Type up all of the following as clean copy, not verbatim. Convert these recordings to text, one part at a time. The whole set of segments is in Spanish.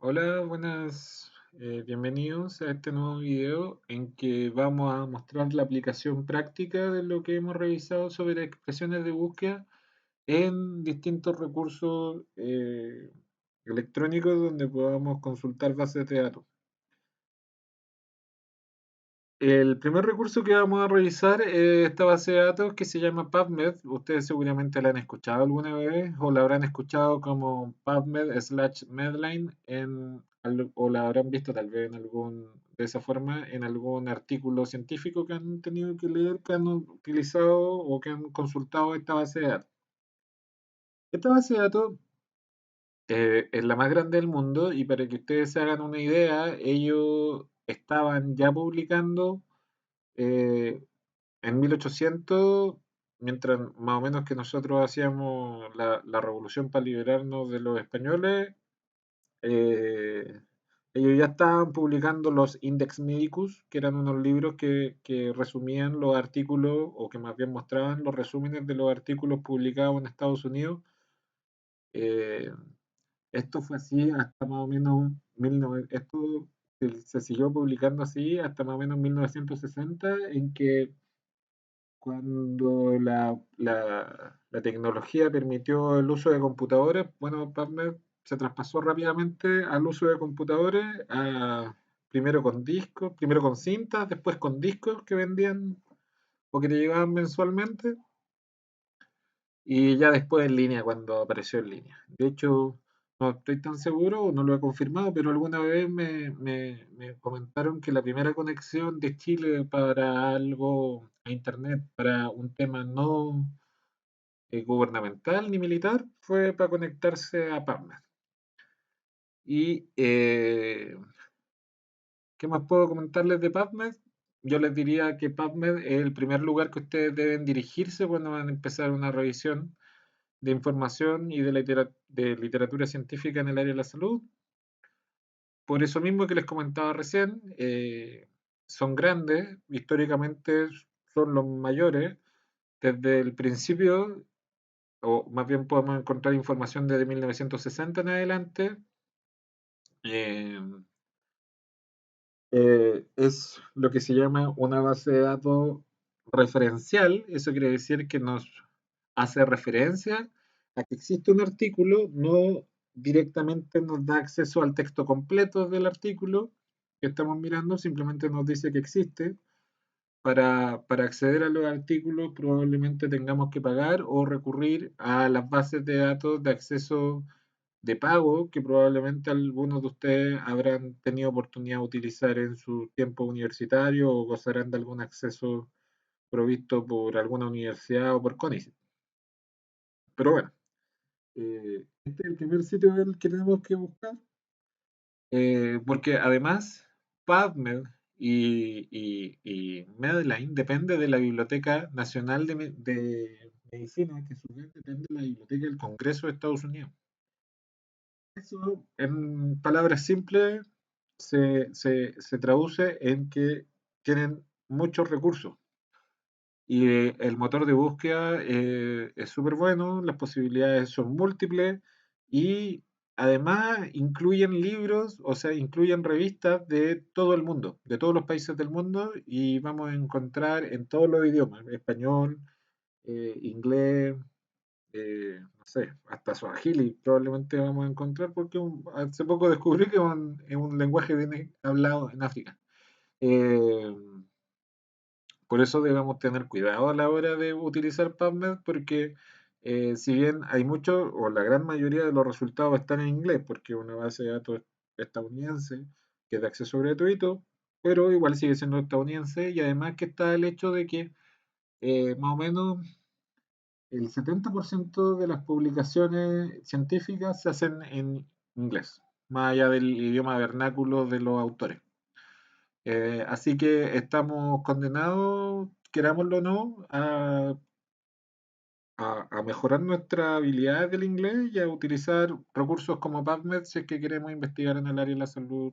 Hola, buenas, bienvenidos a este nuevo video en que vamos a mostrar la aplicación práctica de lo que hemos revisado sobre expresiones de búsqueda en distintos recursos electrónicos donde podamos consultar bases de datos. El primer recurso que vamos a revisar es esta base de datos que se llama PubMed. Ustedes seguramente la han escuchado alguna vez o la habrán escuchado como PubMed/Medline o la habrán visto tal vez en de esa forma en algún artículo científico que han tenido que leer, que han utilizado o que han consultado esta base de datos. Esta base de datos es la más grande del mundo y para que ustedes se hagan una idea, ellos estaban ya publicando eh, en 1800, mientras más o menos que nosotros hacíamos la revolución para liberarnos de los españoles, eh, ellos ya estaban publicando los Index Medicus, que eran unos libros que resumían los artículos, o que más bien mostraban los resúmenes de los artículos publicados en Estados Unidos. Eh, Esto fue así hasta más o menos esto se siguió publicando así hasta más o menos 1960, en que cuando la tecnología permitió el uso de computadores, bueno, PubMed se traspasó rápidamente al uso de computadores, primero con discos, primero con cintas, después con discos que vendían o que te llegaban mensualmente, y ya después en línea, cuando apareció en línea. De hecho, no estoy tan seguro, no lo he confirmado, pero alguna vez me comentaron que la primera conexión de Chile para algo a Internet, para un tema no gubernamental ni militar, fue para conectarse a PubMed. Y, ¿qué más puedo comentarles de PubMed? Yo les diría que PubMed es el primer lugar que ustedes deben dirigirse cuando van a empezar una revisión de información y de literatura científica en el área de la salud. Por eso mismo que les comentaba recién, son grandes, históricamente son los mayores. Desde el principio, o más bien podemos encontrar información desde 1960 en adelante. eh, es lo que se llama una base de datos referencial. Eso quiere decir que nos hace referencia a que existe un artículo, no directamente nos da acceso al texto completo del artículo que estamos mirando, simplemente nos dice que existe. Para acceder a los artículos probablemente tengamos que pagar o recurrir a las bases de datos de acceso de pago que probablemente algunos de ustedes habrán tenido oportunidad de utilizar en su tiempo universitario o gozarán de algún acceso provisto por alguna universidad o por CONICET. Pero bueno, este es el primer sitio en el que tenemos que buscar, porque además PubMed y Medline depende de la Biblioteca Nacional de Medicina, que a su vez depende de la Biblioteca del Congreso de Estados Unidos. Eso, en palabras simples, se traduce en que tienen muchos recursos. Y el motor de búsqueda es súper bueno, las posibilidades son múltiples y además incluyen libros, o sea, incluyen revistas de todo el mundo, de todos los países del mundo, y vamos a encontrar en todos los idiomas, español, inglés, no sé, hasta Swahili probablemente vamos a encontrar porque hace poco descubrí que es un lenguaje bien hablado en África. Eh, por eso debemos tener cuidado a la hora de utilizar PubMed porque si bien hay muchos o la gran mayoría de los resultados están en inglés porque es una base de datos estadounidense que es de acceso gratuito, pero igual sigue siendo estadounidense y además que está el hecho de que más o menos el 70% de las publicaciones científicas se hacen en inglés, más allá del idioma vernáculo de los autores. Así que estamos condenados, querámoslo o no, a mejorar nuestra habilidad del inglés y a utilizar recursos como PubMed si es que queremos investigar en el área de la salud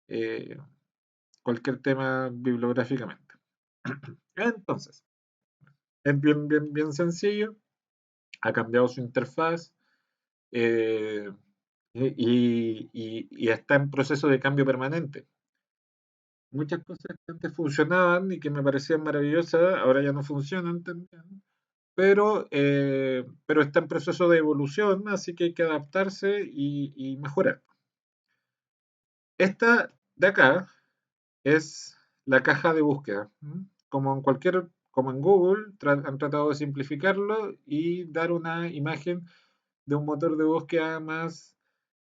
eh, cualquier tema bibliográficamente. Entonces, es bien sencillo, ha cambiado su interfaz. eh, y está en proceso de cambio permanente. Muchas cosas que antes funcionaban y que me parecían maravillosas, ahora ya no funcionan tan bien, pero está en proceso de evolución, así que hay que adaptarse y mejorar. Esta de acá es la caja de búsqueda. Como en Google, han tratado de simplificarlo y dar una imagen de un motor de búsqueda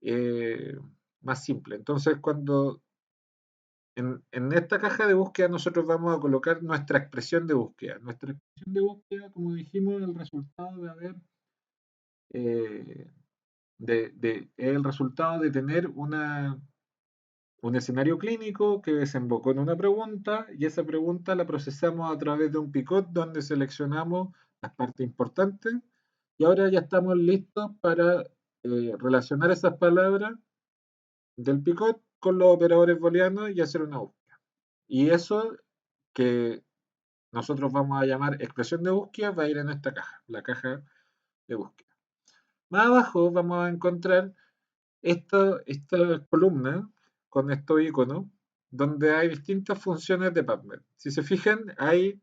eh, más simple. Entonces, en esta caja de búsqueda nosotros vamos a colocar nuestra expresión de búsqueda. Nuestra expresión de búsqueda, como dijimos, es el resultado de haber eh, el resultado de tener un escenario clínico que desembocó en una pregunta y esa pregunta la procesamos a través de un picot donde seleccionamos las partes importantes y ahora ya estamos listos para relacionar esas palabras del picot con los operadores booleanos y hacer una búsqueda. Y eso que nosotros vamos a llamar expresión de búsqueda va a ir en esta caja, la caja de búsqueda. Más abajo vamos a encontrar esta columna con estos iconos donde hay distintas funciones de PubMed. Si se fijan, hay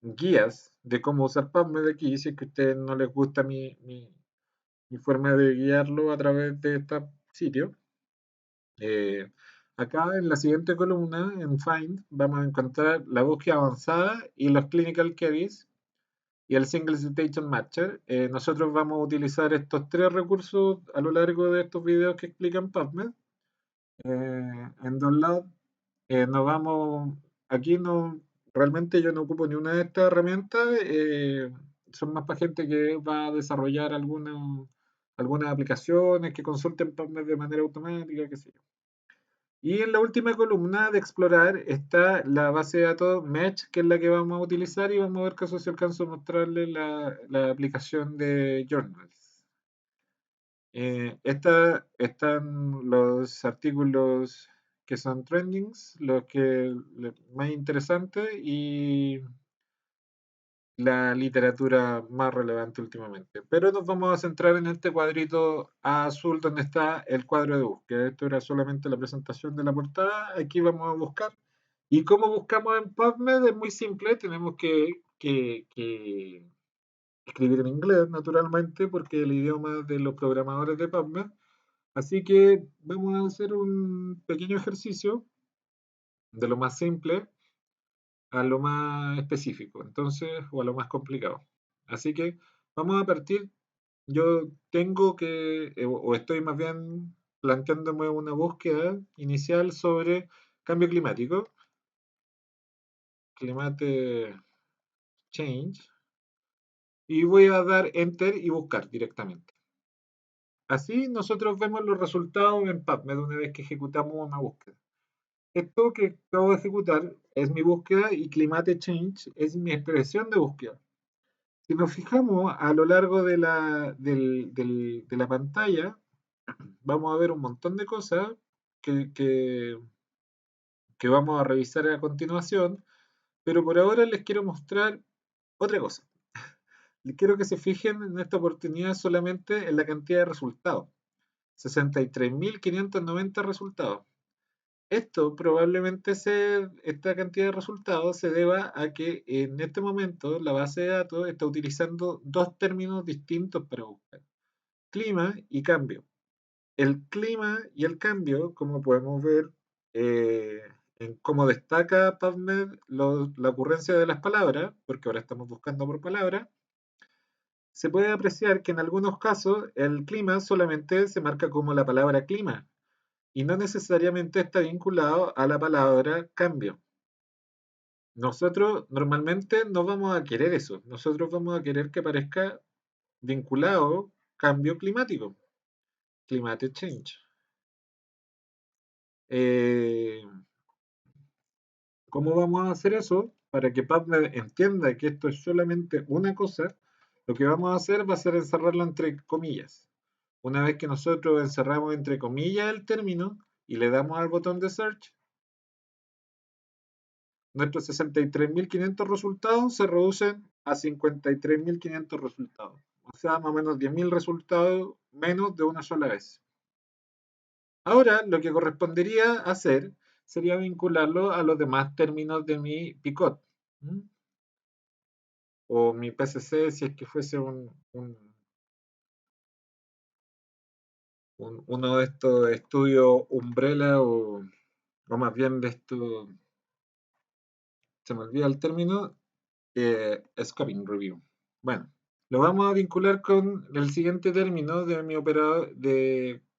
guías de cómo usar PubMed aquí, si es que a ustedes no les gusta mi forma de guiarlo a través de este sitio. Eh, Acá en la siguiente columna, en Find, vamos a encontrar la búsqueda avanzada y los clinical queries y el Single Citation Matcher. Nosotros vamos a utilizar estos tres recursos a lo largo de estos videos que explican PubMed. En Download, nos vamos, aquí no, realmente yo no ocupo ni una de estas herramientas, son más para gente que va a desarrollar algunas aplicaciones que consulten PubMed de manera automática, qué sé yo. Y en la última columna de explorar está la base de datos Match, que es la que vamos a utilizar y vamos a ver caso si alcanzo a mostrarle la aplicación de Journals. Están los artículos que son trendings, los que más interesantes y la literatura más relevante últimamente. Pero nos vamos a centrar en este cuadrito azul donde está el cuadro de búsqueda. Esto era solamente la presentación de la portada. Aquí vamos a buscar. ¿Y cómo buscamos en PubMed? Es muy simple. Tenemos que escribir en inglés, naturalmente, porque es el idioma de los programadores de PubMed. Así que vamos a hacer un pequeño ejercicio de lo más simple a lo más específico, entonces, o a lo más complicado. Así que vamos a partir, yo tengo o estoy más bien planteándome una búsqueda inicial sobre cambio climático, climate change, y voy a dar enter y buscar directamente. Así nosotros vemos los resultados en PubMed una vez que ejecutamos una búsqueda. Esto que acabo de ejecutar es mi búsqueda y Climate Change es mi expresión de búsqueda. Si nos fijamos a lo largo de la pantalla, vamos a ver un montón de cosas que, que- que vamos a revisar a continuación, pero por ahora les quiero mostrar otra cosa. Les quiero que se fijen en esta oportunidad solamente en la cantidad de resultados. 63.590 resultados. Esto probablemente esta cantidad de resultados se deba a que en este momento la base de datos está utilizando dos términos distintos para buscar, clima y cambio. El clima y el cambio, como podemos ver eh, en cómo destaca PubMed la ocurrencia de las palabras, porque ahora estamos buscando por palabra, se puede apreciar que en algunos casos el clima solamente se marca como la palabra clima y no necesariamente está vinculado a la palabra cambio. Nosotros normalmente no vamos a querer eso. Nosotros vamos a querer que aparezca vinculado cambio climático, climate change. Eh, ¿Cómo vamos a hacer eso? Para que PubMed entienda que esto es solamente una cosa, lo que vamos a hacer va a ser encerrarlo entre comillas. Una vez que nosotros encerramos entre comillas el término y le damos al botón de search, nuestros 63.500 resultados se reducen a 53.500 resultados. o sea, más o menos 10.000 resultados menos de una sola vez. Ahora, lo que correspondería hacer sería vincularlo a los demás términos de mi picot, ¿m? O mi PCC si es que fuese uno de estos estudios Umbrella o más bien de estos, se me olvida el término, Scoping Review. Bueno, lo vamos a vincular con el siguiente término de mi operador,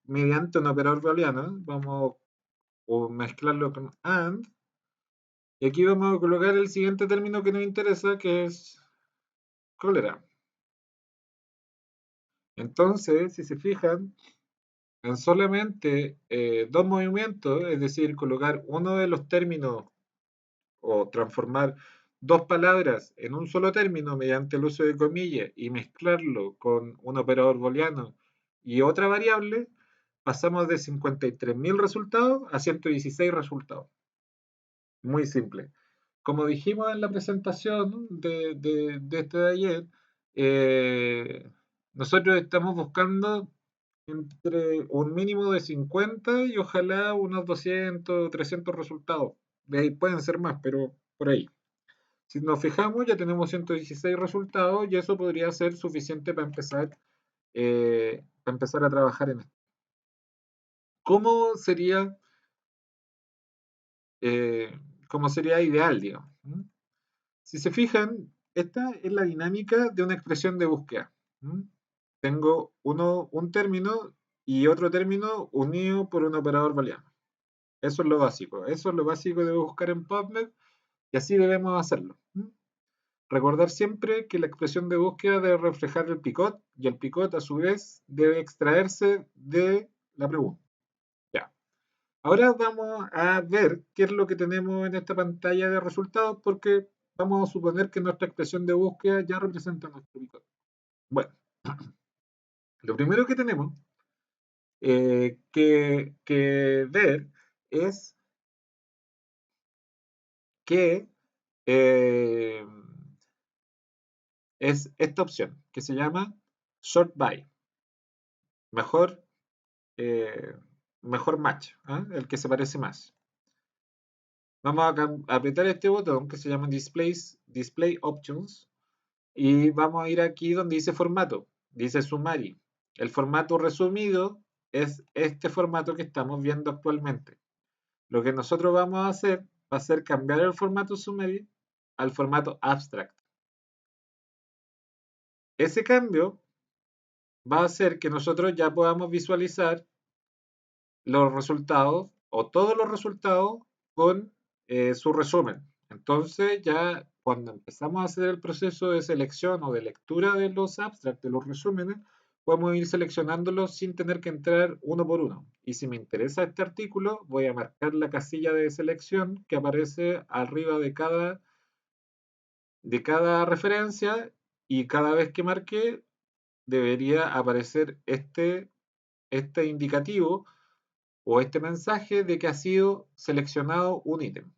mediante un operador booleano. Vamos a mezclarlo con AND. Y aquí vamos a colocar el siguiente término que nos interesa, que es cólera. Entonces, si se fijan, en solamente dos movimientos, es decir, colocar uno de los términos o transformar dos palabras en un solo término mediante el uso de comillas y mezclarlo con un operador booleano y otra variable, pasamos de 53.000 resultados a 116 resultados. Muy simple. Como dijimos en la presentación de este de ayer, eh, nosotros estamos buscando entre un mínimo de 50 y ojalá unos 200 300 resultados. De ahí pueden ser más, pero por ahí. Si nos fijamos, ya tenemos 116 resultados y eso podría ser suficiente para empezar a trabajar en esto. ¿Cómo sería, eh, cómo sería ideal, digamos? Si se fijan, esta es la dinámica de una expresión de búsqueda. Tengo un término y otro término unido por un operador booleano. Eso es lo básico. Eso es lo básico de buscar en PubMed y así debemos hacerlo. Recordar siempre que la expresión de búsqueda debe reflejar el picot y el picot a su vez debe extraerse de la pregunta. Ya. Ahora vamos a ver qué es lo que tenemos en esta pantalla de resultados porque vamos a suponer que nuestra expresión de búsqueda ya representa nuestro picot. Bueno, lo primero que tenemos que ver es que eh, es esta opción que se llama Sort By, mejor, eh, mejor match, ¿eh? El que se parece más. Vamos a apretar este botón que se llama Display Options y vamos a ir aquí donde dice formato, dice Summary. El formato resumido es este formato que estamos viendo actualmente. Lo que nosotros vamos a hacer va a ser cambiar el formato Summary al formato Abstract. Ese cambio va a hacer que nosotros ya podamos visualizar los resultados o todos los resultados con su resumen. Entonces ya cuando empezamos a hacer el proceso de selección o de lectura de los abstracts, de los resúmenes, podemos ir seleccionándolos sin tener que entrar uno por uno. Y si me interesa este artículo, voy a marcar la casilla de selección que aparece arriba de cada referencia y cada vez que marque debería aparecer este indicativo o este mensaje de que ha sido seleccionado un ítem.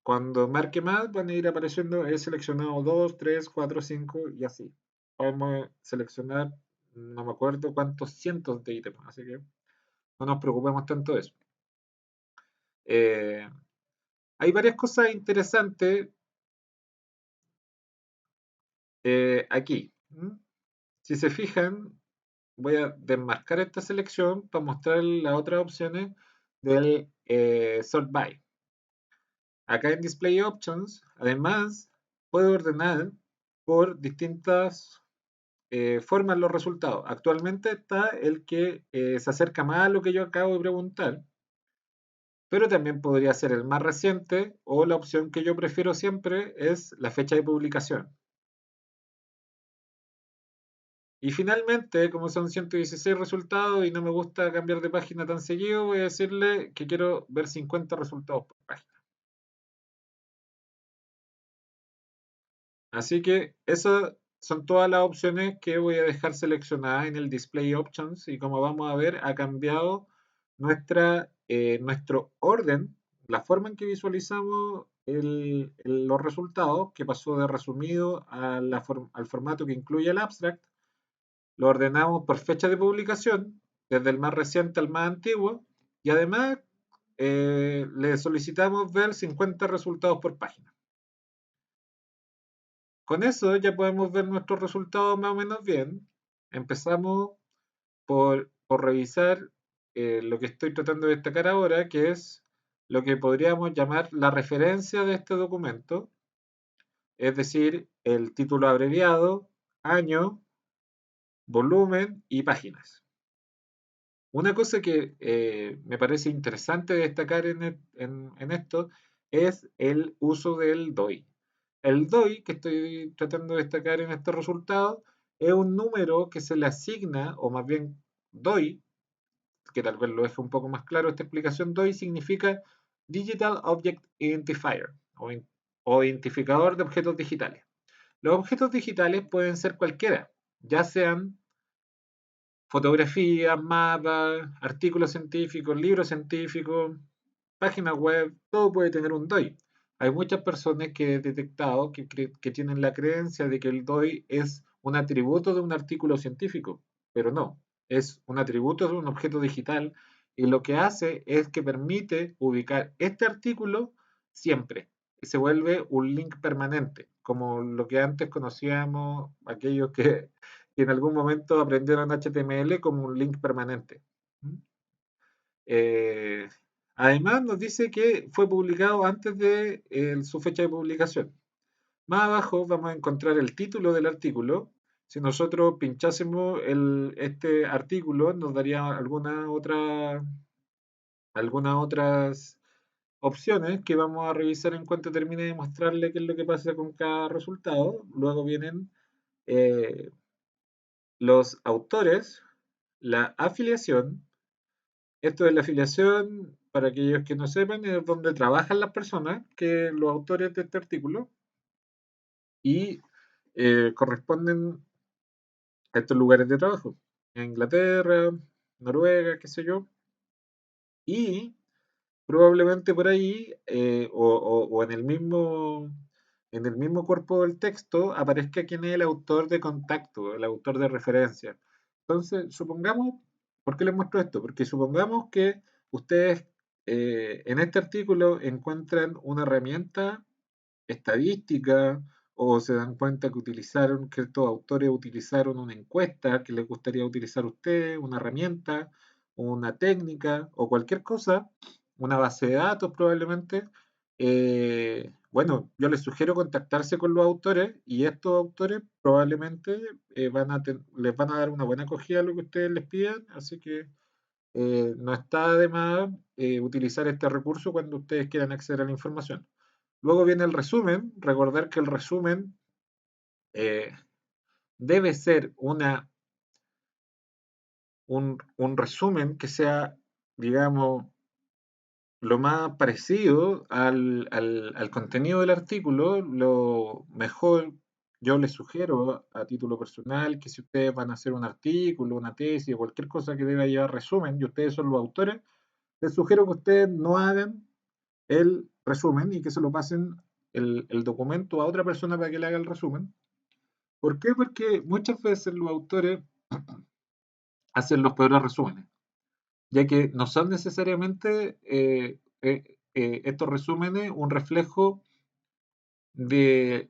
Cuando marque más van a ir apareciendo he seleccionado 2, 3, 4, 5 y así. Podemos seleccionar no me acuerdo cuántos cientos de ítems, así que no nos preocupemos tanto de eso. Eh, hay varias cosas interesantes aquí. Si se fijan, voy a desmarcar esta selección para mostrar las otras opciones del Sort By. Acá en Display Options, además, puedo ordenar por distintas formas los resultados. Actualmente está el que se acerca más a lo que yo acabo de preguntar, pero también podría ser el más reciente o la opción que yo prefiero siempre es la fecha de publicación. Y finalmente, como son 116 resultados y no me gusta cambiar de página tan seguido, voy a decirle que quiero ver 50 resultados por página. Así que esas son todas las opciones que voy a dejar seleccionadas en el Display Options y como vamos a ver ha cambiado nuestro orden, la forma en que visualizamos los resultados, que pasó de resumido al formato que incluye el abstract, lo ordenamos por fecha de publicación, desde el más reciente al más antiguo, y además le solicitamos ver 50 resultados por página. Con eso ya podemos ver nuestros resultados más o menos bien. Empezamos por revisar lo que estoy tratando de destacar ahora, que es lo que podríamos llamar la referencia de este documento, es decir, el título abreviado, año, volumen y páginas. Una cosa que me parece interesante destacar en esto es el uso del DOI. El DOI que estoy tratando de destacar en este resultado es un número que se le asigna, o más bien DOI, que tal vez lo deje un poco más claro esta explicación. DOI significa Digital Object Identifier o identificador de objetos digitales. Los objetos digitales pueden ser cualquiera, ya sean fotografías, mapas, artículos científicos, libros científicos, páginas web, todo puede tener un DOI. Hay muchas personas que he detectado que tienen la creencia de que el DOI es un atributo de un artículo científico, pero no, es un atributo de un objeto digital y lo que hace es que permite ubicar este artículo siempre. Se vuelve un link permanente, como lo que antes conocíamos aquellos que en algún momento aprendieron HTML como un link permanente. Eh, Además, nos dice que fue publicado antes de su fecha de publicación. Más abajo vamos a encontrar el título del artículo. Si nosotros pinchásemos este artículo, nos daría algunas otras opciones que vamos a revisar en cuanto termine de mostrarle qué es lo que pasa con cada resultado. Luego vienen eh, los autores, la afiliación. Esto de la afiliación, para aquellos que no sepan, es donde trabajan las personas, que los autores de este artículo, y corresponden a estos lugares de trabajo. En Inglaterra, Noruega, qué sé yo, y probablemente por ahí, o en el mismo cuerpo del texto, aparezca quién es el autor de contacto, el autor de referencia. Entonces, supongamos, ¿por qué les muestro esto? Porque supongamos que ustedes en este artículo encuentran una herramienta estadística o se dan cuenta que estos autores utilizaron una encuesta que les gustaría utilizar a ustedes, una herramienta, una técnica o cualquier cosa, una base de datos probablemente. Bueno, yo les sugiero contactarse con los autores y estos autores probablemente les van a dar una buena acogida a lo que ustedes les pidan, así que no está de más utilizar este recurso cuando ustedes quieran acceder a la información. Luego viene el resumen, recordar que el resumen eh, debe ser un resumen que sea, digamos, lo más parecido al contenido del artículo. Lo mejor, yo les sugiero a título personal que si ustedes van a hacer un artículo, una tesis o cualquier cosa que deba llevar resumen y ustedes son los autores, les sugiero que ustedes no hagan el resumen y que se lo pasen el documento a otra persona para que le haga el resumen. ¿Por qué? Porque muchas veces los autores hacen los peores resúmenes, ya que no son necesariamente estos resúmenes un reflejo del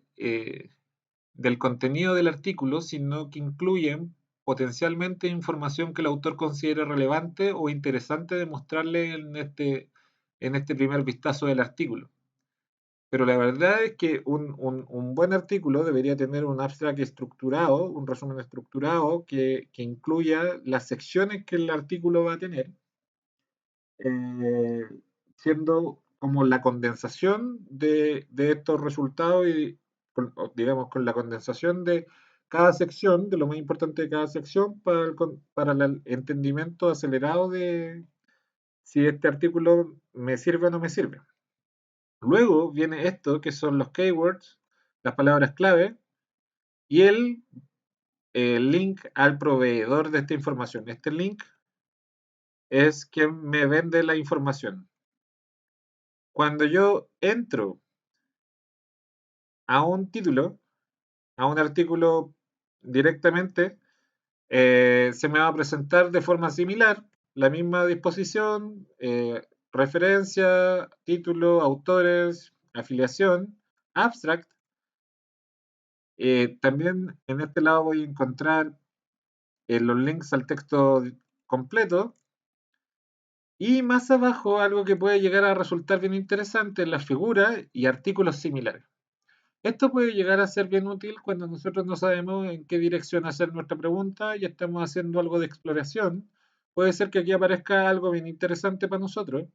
contenido del artículo, sino que incluyen potencialmente información que el autor considere relevante o interesante de mostrarle en este primer vistazo del artículo. Pero la verdad es que un buen artículo debería tener un abstract estructurado, un resumen estructurado que incluya las secciones que el artículo va a tener, eh, siendo como la condensación de estos resultados y, digamos, con la condensación de cada sección, de lo más importante de cada sección, para el entendimiento acelerado de si este artículo me sirve o no me sirve. Luego viene esto, que son los keywords, las palabras clave, y el link al proveedor de esta información. Este link es quien me vende la información. Cuando yo entro a un título, a un artículo directamente, Se me va a presentar de forma similar, la misma disposición, referencia, título, autores, afiliación, abstract. También en este lado voy a encontrar los links al texto completo. Y más abajo, algo que puede llegar a resultar bien interesante, las figuras y artículos similares. Esto puede llegar a ser bien útil cuando nosotros no sabemos en qué dirección hacer nuestra pregunta y estamos haciendo algo de exploración. Puede ser que aquí aparezca algo bien interesante para nosotros.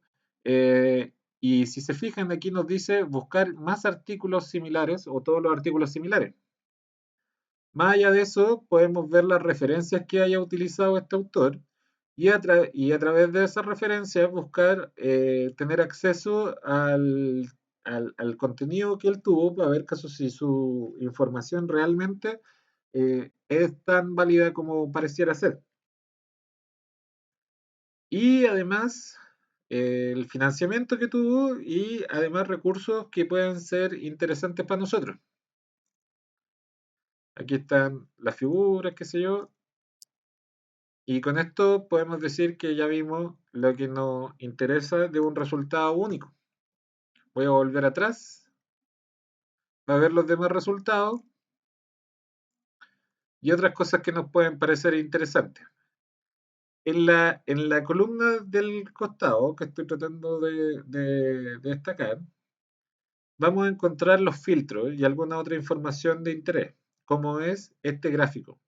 Eh, y si se fijan, aquí nos dice buscar más artículos similares o todos los artículos similares. Más allá de eso, podemos ver las referencias que haya utilizado este autor y a través de esas referencias buscar tener acceso al contenido que él tuvo para ver caso si su información realmente es tan válida como pareciera ser. Y además el financiamiento que tuvo y además recursos que pueden ser interesantes para nosotros. Aquí están las figuras, qué sé yo. Y con esto podemos decir que ya vimos lo que nos interesa de un resultado único. Voy a volver atrás a ver los demás resultados y otras cosas que nos pueden parecer interesantes. En la columna del costado que estoy tratando de destacar, vamos a encontrar los filtros y alguna otra información de interés, como es este gráfico.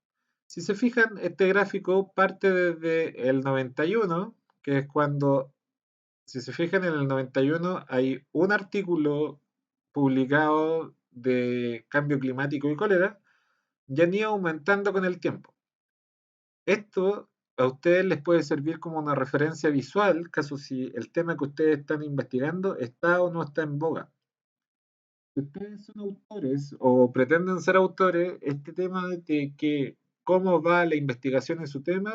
Si se fijan, este gráfico parte desde el 91, que es cuando, si se fijan, en el 91 hay un artículo publicado de cambio climático y cólera, y han ido aumentando con el tiempo. Esto a ustedes les puede servir como una referencia visual, caso si el tema que ustedes están investigando está o no está en boga. Si ustedes son autores o pretenden ser autores, este tema de que cómo va la investigación en su tema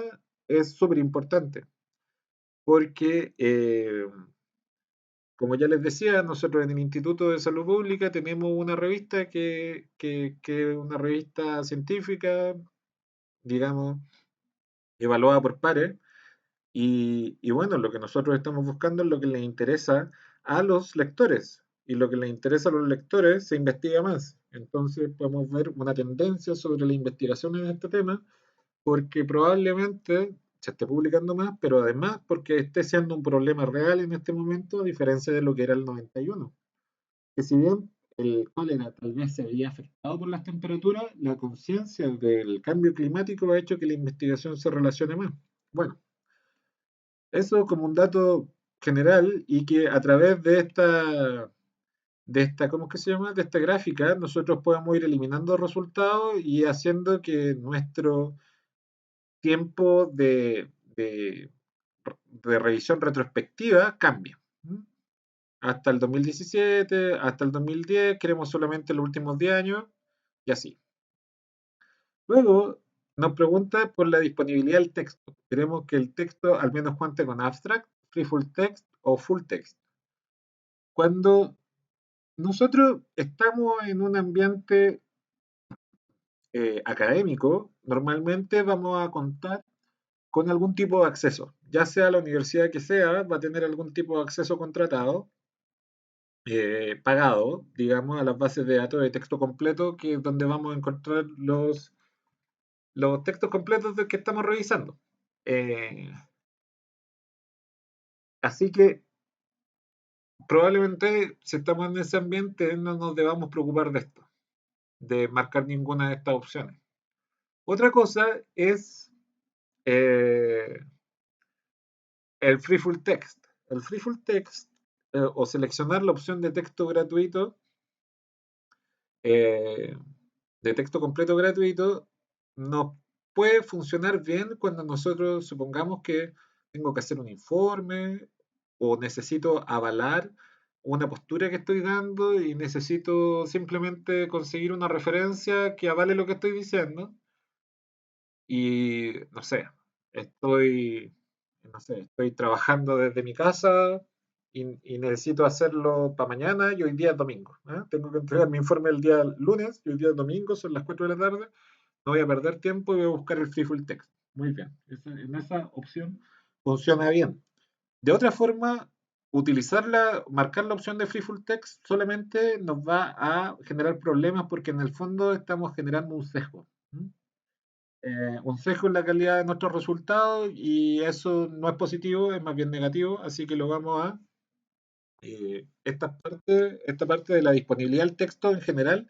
es súper importante, porque como ya les decía, nosotros en el Instituto de Salud Pública tenemos una revista que es una revista científica, digamos, evaluada por pares, y bueno, lo que nosotros estamos buscando es lo que les interesa a los lectores, y lo que les interesa a los lectores se investiga más. Entonces podemos ver una tendencia sobre la investigación en este tema, porque probablemente se esté publicando más, pero además porque esté siendo un problema real en este momento, a diferencia de lo que era el 91. Que si bien el cólera tal vez se veía afectado por las temperaturas, la conciencia del cambio climático ha hecho que la investigación se relacione más. Bueno, eso como un dato general y que a través de esta, ¿cómo es que se llama? De esta gráfica, nosotros podemos ir eliminando resultados y haciendo que nuestro tiempo de revisión retrospectiva cambie. Hasta el 2017, hasta el 2010, queremos solamente los últimos 10 años y así. Luego nos pregunta por la disponibilidad del texto. Queremos que el texto al menos cuente con abstract, free full text o full text. Cuando nosotros estamos en un ambiente académico, normalmente vamos a contar con algún tipo de acceso, ya sea la universidad que sea, va a tener algún tipo de acceso contratado, pagado, digamos, a las bases de datos de texto completo, que es donde vamos a encontrar los textos completos de que estamos revisando. Eh, Así que probablemente si estamos en ese ambiente no nos debamos preocupar de esto, de marcar ninguna de estas opciones. Otra cosa es eh, el free full text. El free full text o seleccionar la opción de texto gratuito, eh, de texto completo gratuito, nos puede funcionar bien cuando nosotros supongamos que tengo que hacer un informe o necesito avalar una postura que estoy dando y necesito simplemente conseguir una referencia que avale lo que estoy diciendo y no sé, estoy trabajando desde mi casa y necesito hacerlo para mañana y hoy día es domingo. ¿Eh? Tengo que entregar mi informe el día lunes y hoy día es domingo, son las 4 de la tarde. No voy a perder tiempo y voy a buscar el free full text. Muy bien, en esa opción funciona bien. De otra forma, marcar la opción de free full text solamente nos va a generar problemas porque en el fondo estamos generando un sesgo. Un sesgo en la calidad de nuestros resultados y eso no es positivo, es más bien negativo, así que lo vamos a esta parte de la disponibilidad del texto en general,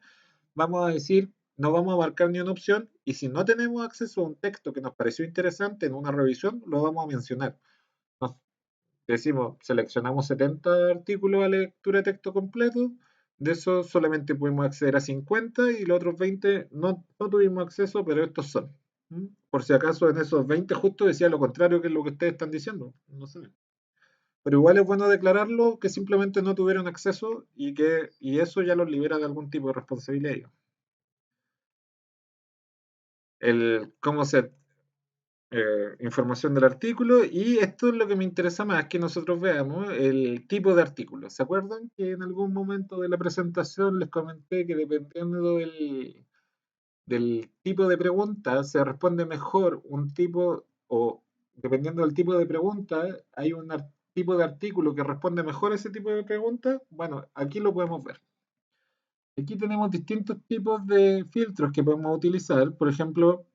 vamos a decir, no vamos a marcar ni una opción y si no tenemos acceso a un texto que nos pareció interesante en una revisión, lo vamos a mencionar. Nos decimos, seleccionamos 70 artículos a lectura de texto completo, de esos solamente pudimos acceder a 50 y los otros 20 no tuvimos acceso, pero estos son. Por si acaso en esos 20 justo decía lo contrario que lo que ustedes están diciendo, no sé. Pero igual es bueno declararlo que simplemente no tuvieron acceso y eso ya los libera de algún tipo de responsabilidad. Cómo se información del artículo y esto es lo que me interesa más que nosotros veamos el tipo de artículo. ¿Se acuerdan que en algún momento de la presentación les comenté que dependiendo del tipo de pregunta se responde mejor un tipo o dependiendo del tipo de pregunta hay un tipo de artículo que responde mejor a ese tipo de pregunta? Bueno, aquí lo podemos ver. Aquí tenemos distintos tipos de filtros que podemos utilizar. Por ejemplo,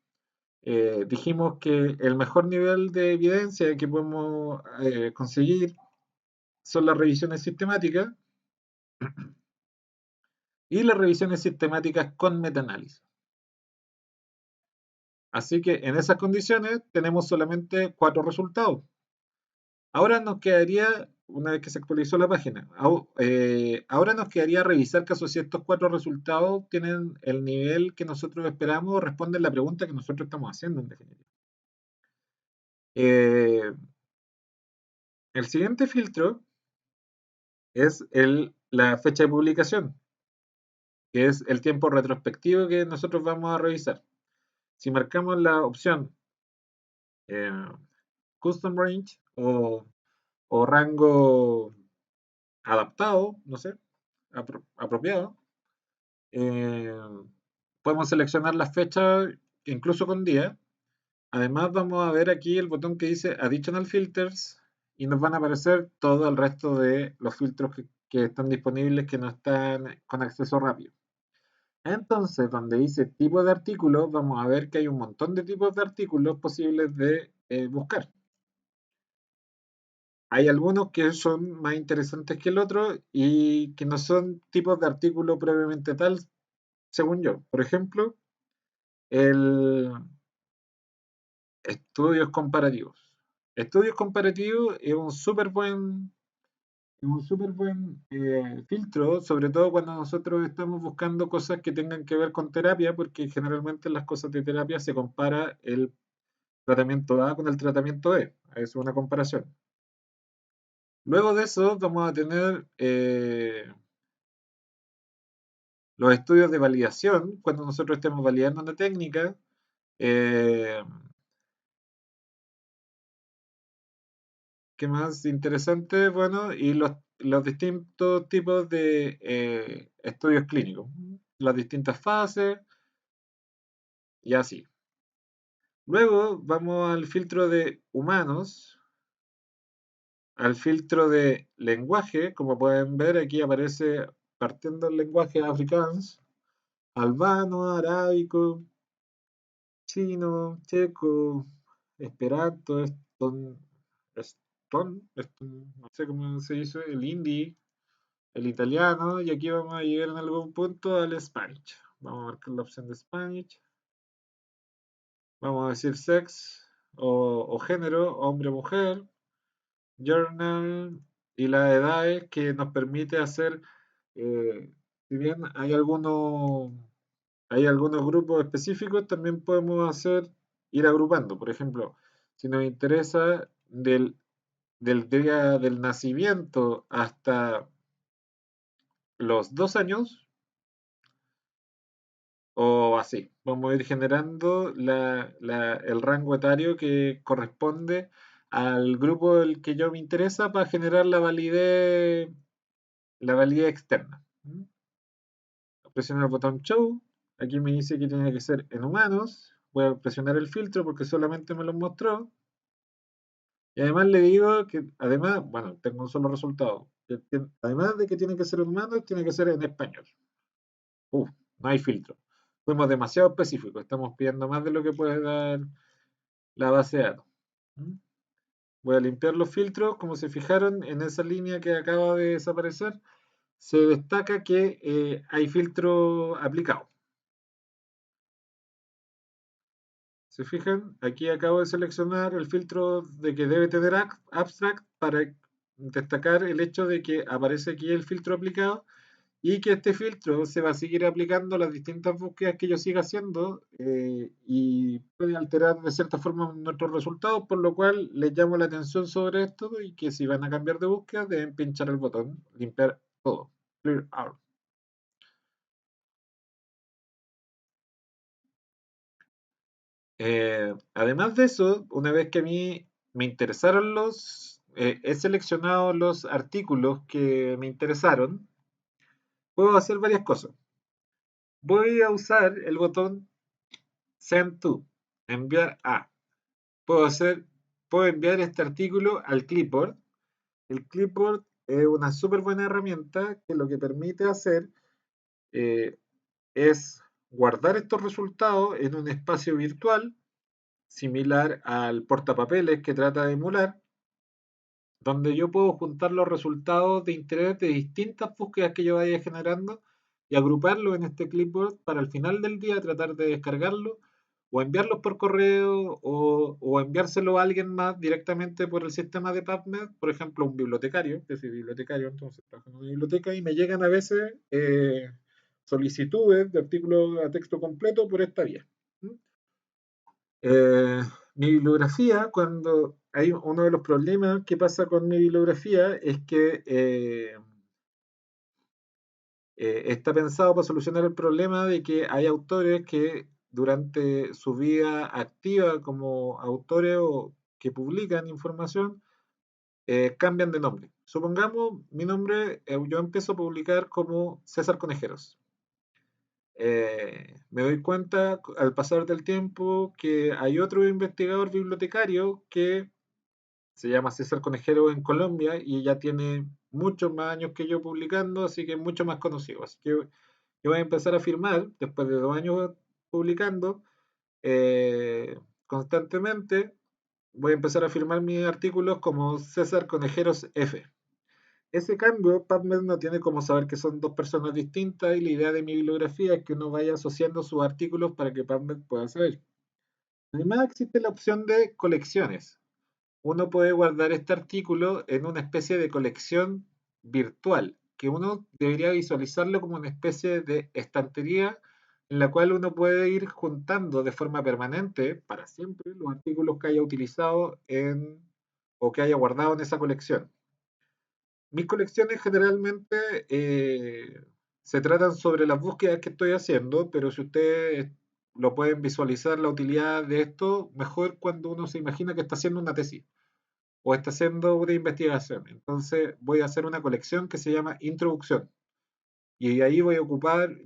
dijimos que el mejor nivel de evidencia que podemos conseguir son las revisiones sistemáticas y las revisiones sistemáticas con metaanálisis. Así que en esas condiciones tenemos solamente 4 resultados. Ahora nos quedaría, una vez que se actualizó la página, ahora nos quedaría revisar caso si estos 4 resultados tienen el nivel que nosotros esperamos o responden la pregunta que nosotros estamos haciendo en definitiva. Eh, el siguiente filtro es la fecha de publicación, que es el tiempo retrospectivo que nosotros vamos a revisar. Si marcamos la opción eh, Custom Range o rango adaptado, no sé, apropiado, eh, podemos seleccionar las fechas incluso con día. Además vamos a ver aquí el botón que dice Additional Filters y nos van a aparecer todo el resto de los filtros que están disponibles que no están con acceso rápido. Entonces, donde dice tipo de artículos, vamos a ver que hay un montón de tipos de artículos posibles de buscar. Hay algunos que son más interesantes que el otro y que no son tipos de artículo previamente tal, según yo. Por ejemplo, el estudios comparativos. Estudios comparativos es un súper buen filtro, sobre todo cuando nosotros estamos buscando cosas que tengan que ver con terapia, porque generalmente en las cosas de terapia se compara el tratamiento A con el tratamiento B. Es una comparación. Luego de eso vamos a tener los estudios de validación, cuando nosotros estemos validando una técnica. eh, ¿Qué más interesante? Bueno, y los distintos tipos de estudios clínicos, las distintas fases y así. Luego vamos al filtro de humanos, al filtro de lenguaje, como pueden ver aquí aparece partiendo el lenguaje afrikaans, albano, arábico, chino, checo, esperanto, no sé cómo se dice, el hindi, el italiano, y aquí vamos a llegar en algún punto al Spanish. Vamos a marcar la opción de Spanish. Vamos a decir sex o género, hombre o mujer, journal y las edades que nos permite hacer, eh, si bien hay algunos grupos específicos, también podemos ir agrupando. Por ejemplo, si nos interesa del día del nacimiento hasta los 2 años, o así, vamos a ir generando el rango etario que corresponde al grupo del que yo me interesa para generar la validez externa. Presiono el botón Show Aquí me dice que tiene que ser en humanos. Voy a presionar el filtro porque solamente me lo mostró. Y además le digo que, además, bueno, tengo un solo resultado. Además de que tiene que ser en humanos, tiene que ser en español. Uf, no hay filtro. Fuimos demasiado específicos. Estamos pidiendo más de lo que puede dar la base de datos. ¿Mm? Voy a limpiar los filtros. Como se fijaron en esa línea que acaba de desaparecer, se destaca que hay filtro aplicado. ¿Se fijan? Aquí acabo de seleccionar el filtro de que debe tener abstract para destacar el hecho de que aparece aquí el filtro aplicado y que este filtro se va a seguir aplicando a las distintas búsquedas que yo siga haciendo y puede alterar de cierta forma nuestros resultados, por lo cual les llamo la atención sobre esto y que si van a cambiar de búsqueda deben pinchar el botón limpiar todo. Clear out. Además de eso, una vez que a mí me interesaron he seleccionado los artículos que me interesaron, puedo hacer varias cosas. Voy a usar el botón Send to, enviar a. Puedo hacer, puedo enviar este artículo al clipboard. El clipboard es una súper buena herramienta que lo que permite hacer eh, es guardar estos resultados en un espacio virtual similar al portapapeles que trata de emular, donde yo puedo juntar los resultados de interés de distintas búsquedas que yo vaya generando y agruparlos en este clipboard para al final del día tratar de descargarlo o enviarlos por correo o enviárselo a alguien más directamente por el sistema de PubMed, por ejemplo, un bibliotecario, que soy bibliotecario, entonces trabajo en una biblioteca y me llegan a veces solicitudes de artículos a texto completo por esta vía. ¿Mm? Mi bibliografía, cuando hay uno de los problemas que pasa con mi bibliografía es que está pensado para solucionar el problema de que hay autores que durante su vida activa como autores o que publican información cambian de nombre. Supongamos mi nombre, yo empiezo a publicar como César Conejeros. Me doy cuenta al pasar del tiempo que hay otro investigador bibliotecario que se llama César Conejero en Colombia y ya tiene muchos más años que yo publicando, así que es mucho más conocido. Así que yo voy a empezar a firmar, después de 2 años publicando, constantemente, voy a empezar a firmar mis artículos como César Conejeros F. Ese cambio, PubMed no tiene como saber que son dos personas distintas y la idea de mi bibliografía es que uno vaya asociando sus artículos para que PubMed pueda saber. Además existe la opción de colecciones. Uno puede guardar este artículo en una especie de colección virtual, que uno debería visualizarlo como una especie de estantería en la cual uno puede ir juntando de forma permanente, para siempre, los artículos que haya utilizado o que haya guardado en esa colección. Mis colecciones generalmente se tratan sobre las búsquedas que estoy haciendo, pero si ustedes lo pueden visualizar la utilidad de esto, mejor cuando uno se imagina que está haciendo una tesis o está haciendo una investigación. Entonces voy a hacer una colección que se llama Introducción. Y ahí voy a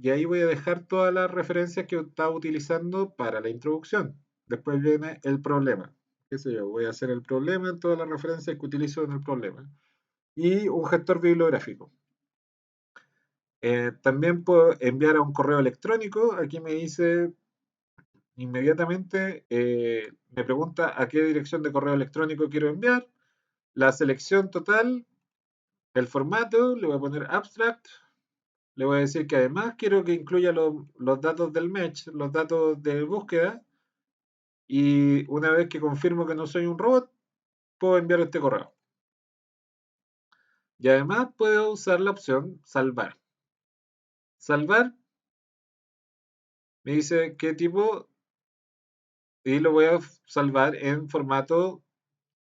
y ahí voy a dejar todas las referencias que estaba utilizando para la introducción. Después viene el problema. ¿Qué sé yo? Voy a hacer el problema en todas las referencias que utilizo en el problema. Y un gestor bibliográfico. También puedo enviar a un correo electrónico. Aquí me dice inmediatamente, me pregunta a qué dirección de correo electrónico quiero enviar, la selección total, el formato, le voy a poner abstract, le voy a decir que además quiero que incluya los datos del match, los datos de búsqueda, y una vez que confirmo que no soy un robot, puedo enviar este correo. Y además puedo usar la opción salvar. Salvar me dice qué tipo y lo voy a salvar en formato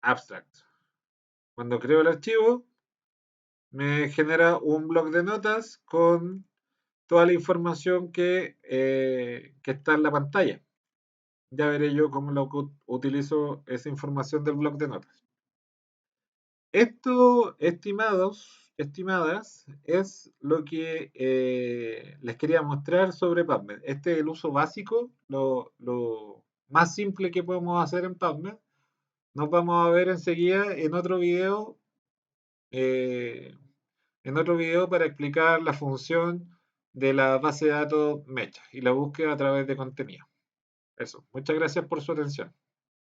abstract. Cuando creo el archivo, me genera un bloc de notas con toda la información que está en la pantalla. Ya veré yo cómo utilizo esa información del bloc de notas. Esto, estimados, estimadas, es lo que les quería mostrar sobre PubMed. Este es el uso básico, lo más simple que podemos hacer en PubMed. Nos vamos a ver enseguida eh, en otro video para explicar la función de la base de datos Mecha y la búsqueda a través de contenido. Eso. Muchas gracias por su atención.